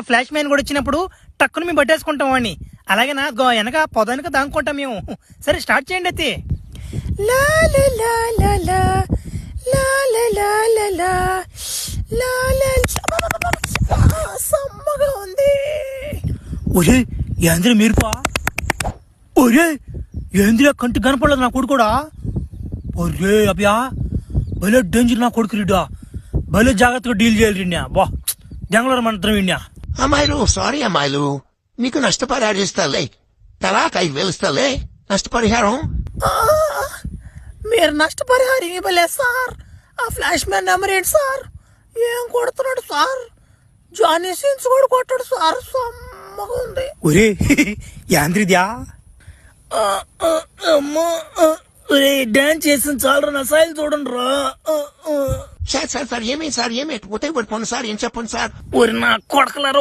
Flash man కూడా వచ్చినప్పుడు టక్కుని మేము పట్టేసుకుంటాం వాడిని. అలాగే నా వెనక పొదానికి దాంకుంటాం మేము. సరే స్టార్ట్ చేయండి అయితే. లా లా లా లా లా లా లా లా లా లా లా లా. సమ్మగా ఉంది. ఒరే ఏంద్ర మీరుపా, ఒరే ఏంద్ర కంటి కనపడలేదు నా కొడుకు కూడా. ఒరే అబ్యా భలే డేంజర్ నా కొడుకు రీడా, భలే జాగ్రత్తగా డీల్ చేయాలి రీడ్యా. బా జంగళూరు మంత్రం విన్యా. అమ్మాయిలు సారీ అమ్మాయిలు, నీకు నష్టపరిహారం ఇస్తాలే, తలాక్ 5,000 ఇస్తాలే నష్టపరిహారం. మీరు నష్టపరిహారం ఇవ్వలేదు సార్. ఆ ఫ్లాష్ మ్యాన్ నెంబర్ ఏంటి సార్? ఏం కొడుతున్నాడు సార్? జానీ సీన్స్ కూడా కొట్టాడు సార్. సమ్మగా ఉంది. ఒరే యాంద్రిద్యా డాన్స్ చేసింది చాలరా, నా సాయిల్ చూడండి రా. సార్ ఏమేమి సార్, ఏమి పోతే పడిపోను సార్, ఏం చెప్పండి సార్. ఒరి నా కొడకలారా